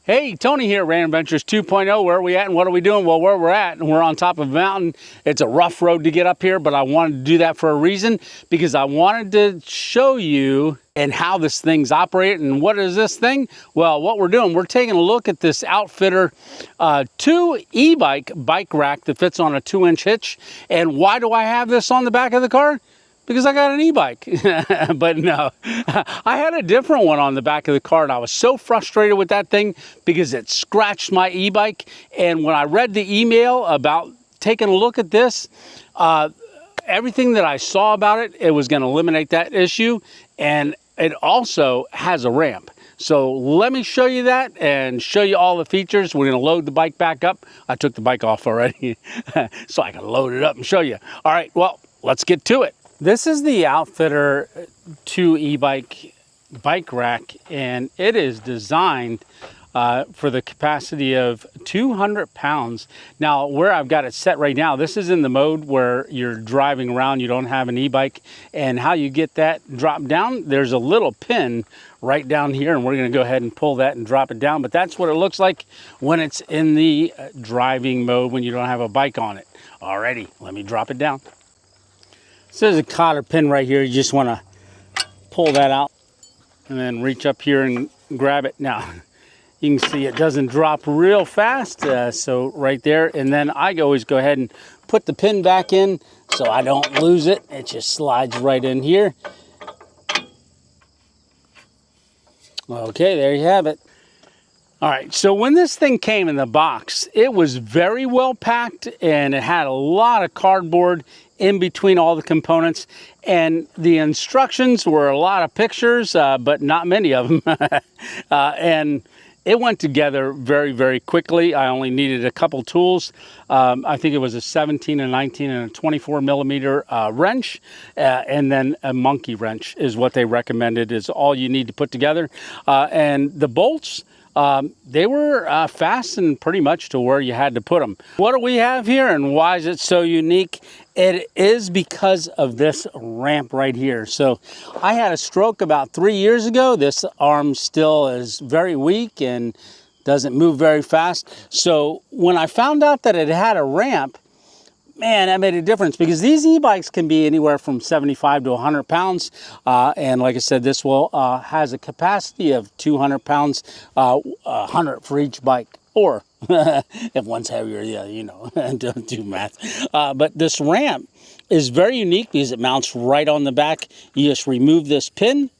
Hey, Tony here, Random Adventures 2.0. Where are we at and what are we doing? Well, where we're at, and we're on top of a mountain. It's a rough road to get up here, but I wanted to do that for a reason, because I wanted to show you and how this thing's operating. And what is this thing? Well, what we're doing, we're taking a look at this Outfitr 2 e-bike bike rack that fits on a 2-inch hitch. And why do I have this on the back of the car? Because I got an e-bike. But no, I had a different one on the back of the car, and I was so frustrated with that thing because it scratched my e-bike. And when I read the email about taking a look at this, everything that I saw about it, it was going to eliminate that issue. And it also has a ramp. So let me show you that and show you all the features. We're going to load the bike back up. I took the bike off already so I can load it up and show you. All right, well, let's get to it. This is the Outfitr 2 e-bike bike rack, and it is designed for the capacity of 200 pounds. Now, where I've got it set right now, this is in the mode where you're driving around, you don't have an e-bike, and how you get that drop down, there's a little pin right down here, and we're going to go ahead and pull that and drop it down. But that's what it looks like when it's in the driving mode, when you don't have a bike on it. Alrighty, let me drop it down. So there's a cotter pin right here. You just want to pull that out and then reach up here and grab it. Now, you can see it doesn't drop real fast, so right there. And then I always go ahead and put the pin back in so I don't lose it. It just slides right in here. Okay, there you have it. All right, so when this thing came in the box, it was very well packed, and it had a lot of cardboard in between all the components, and the instructions were a lot of pictures, but not many of them. And it went together very, very quickly. I only needed a couple tools. I think it was a 17, a 19, and a 24 millimeter wrench, and then a monkey wrench is what they recommended, is all you need to put together. And the bolts, they were fastened pretty much to where you had to put them. What do we have here, and why is it so unique? It is because of this ramp right here. So I had a stroke about 3 years ago. This arm still is very weak and doesn't move very fast. So when I found out that it had a ramp, man, that made a difference, because these e-bikes can be anywhere from 75 to 100 pounds. And like I said, this will has a capacity of 200 pounds, 100 for each bike. Or if one's heavier, yeah, you know, don't do math. But this ramp is very unique because it mounts right on the back. You just remove this pin,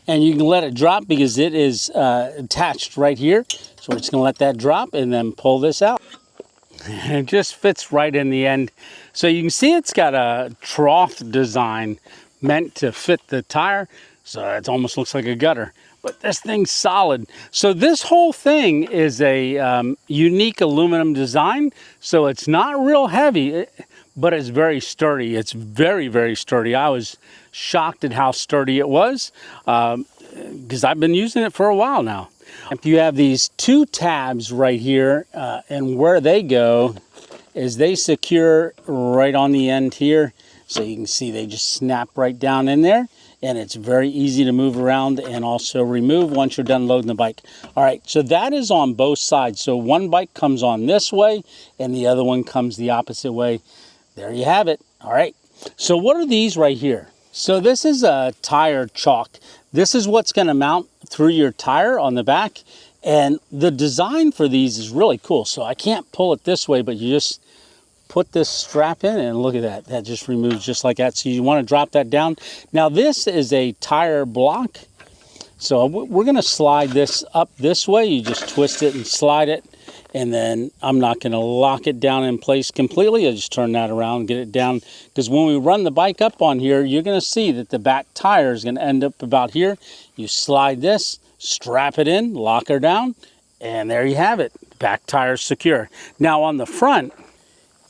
and you can let it drop because it is attached right here. So we're just going to let that drop and then pull this out. It just fits right in the end. So you can see it's got a trough design meant to fit the tire. So it almost looks like a gutter. But this thing's solid. So this whole thing is a unique aluminum design. So it's not real heavy, but it's very sturdy. It's very, very sturdy. I was shocked at how sturdy it was, because I've been using it for a while now. You have these two tabs right here, and where they go is they secure right on the end here. So you can see they just snap right down in there, and it's very easy to move around and also remove once you're done loading the bike. All right, so that is on both sides. So one bike comes on this way and the other one comes the opposite way. There you have it. All right, so what are these right here? So this is a tire chalk. This is what's going to mount through your tire on the back, and the design for these is really cool. So I can't pull it this way, but you just put this strap in, and look at that. That just removes just like that. So you want to drop that down. Now this is a tire block. So we're going to slide this up this way. You just twist it and slide it. And then I'm not going to lock it down in place completely. I just turn that around and get it down. Because when we run the bike up on here, you're going to see that the back tire is going to end up about here. You slide this, strap it in, lock her down, and there you have it. Back tire is secure. Now on the front,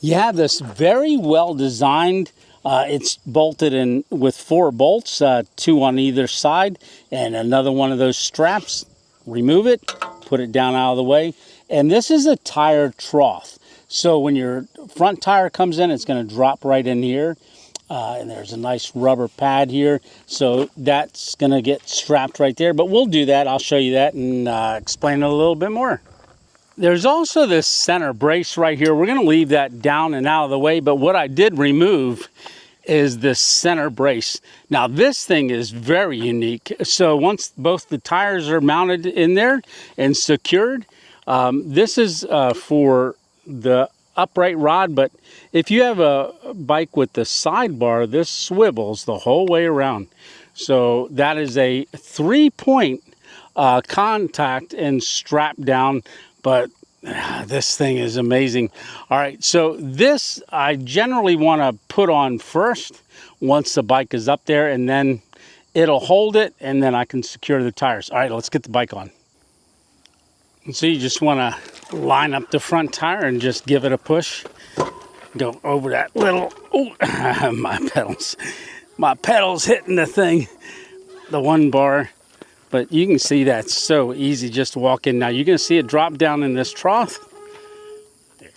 you have this very well designed, it's bolted in with 4 bolts, 2 on either side, and another one of those straps. Remove it, put it down out of the way. And this is a tire trough. So when your front tire comes in, it's going to drop right in here. And there's a nice rubber pad here. So that's going to get strapped right there. But we'll do that. I'll show you that and explain it a little bit more. There's also this center brace right here. We're going to leave that down and out of the way. But what I did remove is the center brace. Now this thing is very unique. So once both the tires are mounted in there and secured, this is for the upright rod, but if you have a bike with the sidebar, this swivels the whole way around. So that is a 3-point contact and strap down, but this thing is amazing. All right, so this I generally want to put on first once the bike is up there, and then it'll hold it, and then I can secure the tires. All right, let's get the bike on. So you just want to line up the front tire and just give it a push. Go over that little, oh, my pedals hitting the thing, the one bar. But you can see that's so easy just to walk in. Now you're going to see it drop down in this trough.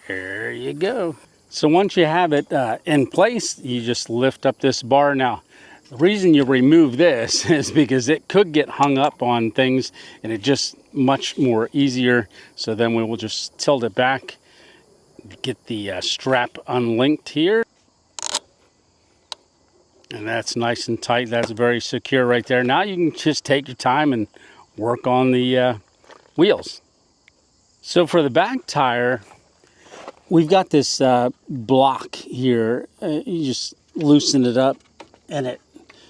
There you go. So once you have it in place, you just lift up this bar. Now, the reason you remove this is because it could get hung up on things, and it just much more easier. So then we will just tilt it back, get the strap unlinked here. And that's nice and tight. That's very secure right there. Now you can just take your time and work on the wheels. So for the back tire, we've got this block here. You just loosen it up and it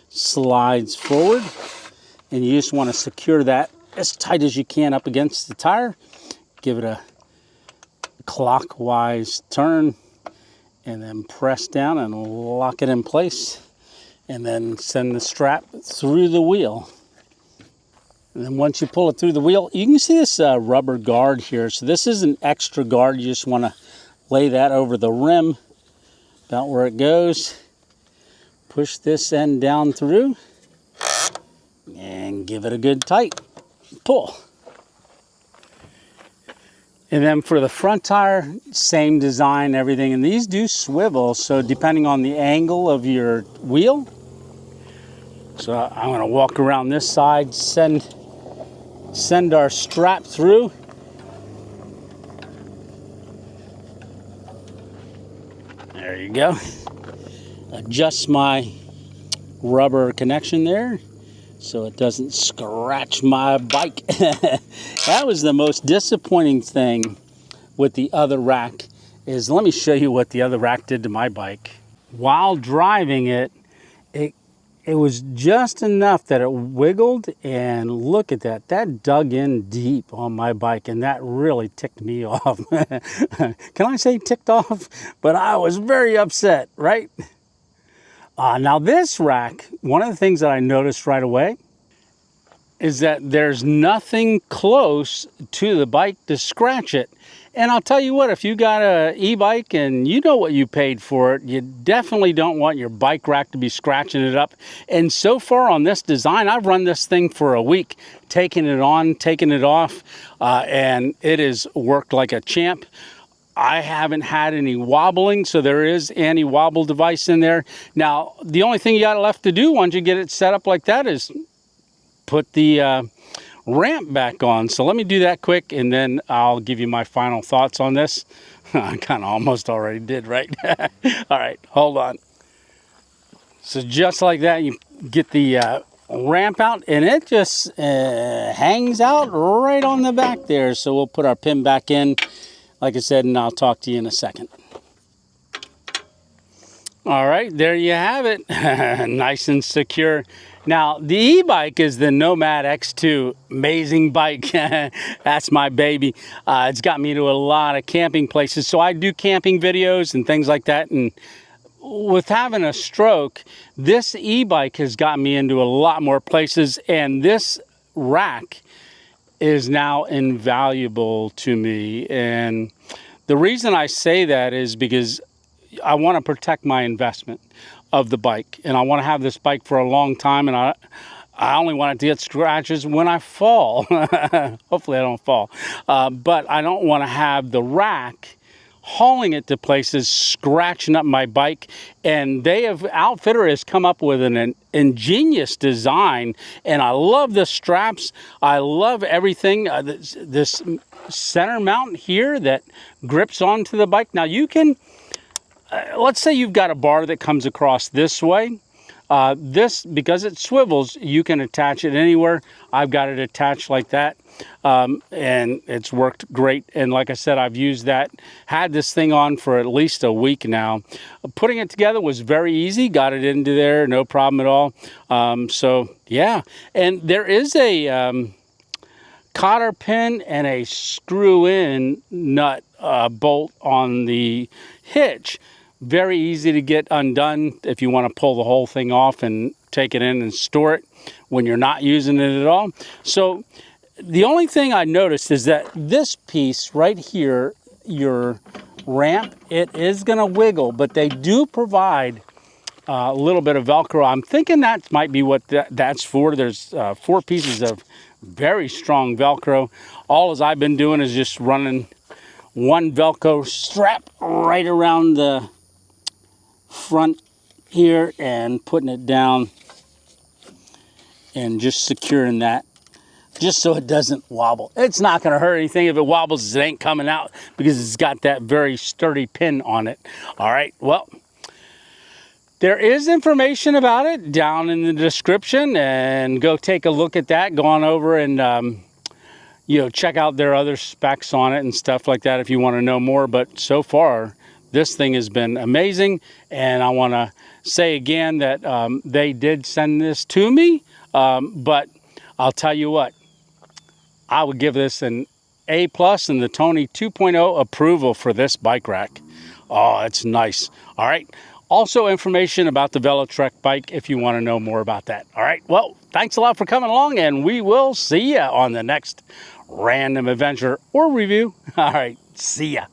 slides forward. And you just want to secure that as tight as you can up against the tire. Give it a clockwise turn and then press down and lock it in place. And then send the strap through the wheel. And then once you pull it through the wheel, you can see this rubber guard here. So this is an extra guard. You just want to lay that over the rim, about where it goes. Push this end down through and give it a good tight pull. And then for the front tire, same design, everything. And these do swivel, so depending on the angle of your wheel. So I'm going to walk around this side, send our strap through. There you go. Adjust my rubber connection there so it doesn't scratch my bike. That was the most disappointing thing with the other rack is, let me show you what the other rack did to my bike. While driving it, it was just enough that it wiggled, and look at that. That dug in deep on my bike, and that really ticked me off. Can I say ticked off? But I was very upset, right? Now this rack, one of the things that I noticed right away is that there's nothing close to the bike to scratch it. And I'll tell you what, if you got an e-bike and you know what you paid for it, you definitely don't want your bike rack to be scratching it up. And so far on this design, I've run this thing for a week, taking it on, taking it off, and it has worked like a champ. I haven't had any wobbling, so there is anti-wobble device in there. Now, the only thing you got left to do once you get it set up like that is put the ramp back on. So let me do that quick, and then I'll give you my final thoughts on this. I kind of almost already did, right? All right, hold on. So just like that, you get the ramp out, and it just hangs out right on the back there. So we'll put our pin back in, like I said, and I'll talk to you in a second. All right, there you have it. Nice and secure. Now, the e-bike is the Nomad X2. Amazing bike. That's my baby. It's got me to a lot of camping places. So I do camping videos and things like that. And with having a stroke, this e-bike has got me into a lot more places. And this rack is now invaluable to me. And the reason I say that is because I want to protect my investment of the bike, and I want to have this bike for a long time, and I only want it to get scratches when I fall. Hopefully I don't fall, but I don't want to have the rack hauling it to places, scratching up my bike. And Outfitr has come up with an ingenious design, and I love the straps. I love everything. This center mount here that grips onto the bike. Now you can, let's say you've got a bar that comes across this way. This, because it swivels, you can attach it anywhere. I've got it attached like that, and it's worked great. And like I said, I've used that, had this thing on for at least a week now. Putting it together was very easy, got it into there, no problem at all. So yeah, and there is a cotter pin and a screw-in nut bolt on the hitch. Very easy to get undone if you want to pull the whole thing off and take it in and store it when you're not using it at all. So the only thing I noticed is that this piece right here, your ramp, it is going to wiggle, but they do provide a little bit of Velcro. I'm thinking that might be what that's for. There's 4 pieces of very strong Velcro. All as I've been doing is just running one Velcro strap right around the front here and putting it down and just securing that just so it doesn't wobble. It's not going to hurt anything. If it wobbles, it ain't coming out because it's got that very sturdy pin on it. All right, well, there is information about it down in the description, and go take a look at that. Go on over and check out their other specs on it and stuff like that if you want to know more. But so far, this thing has been amazing, and I want to say again that they did send this to me, but I'll tell you what, I would give this an A+ and the Tony 2.0 approval for this bike rack. Oh, it's nice. All right. Also information about the Velotrek bike if you want to know more about that. All right. Well, thanks a lot for coming along, and we will see you on the next random adventure or review. All right. See ya.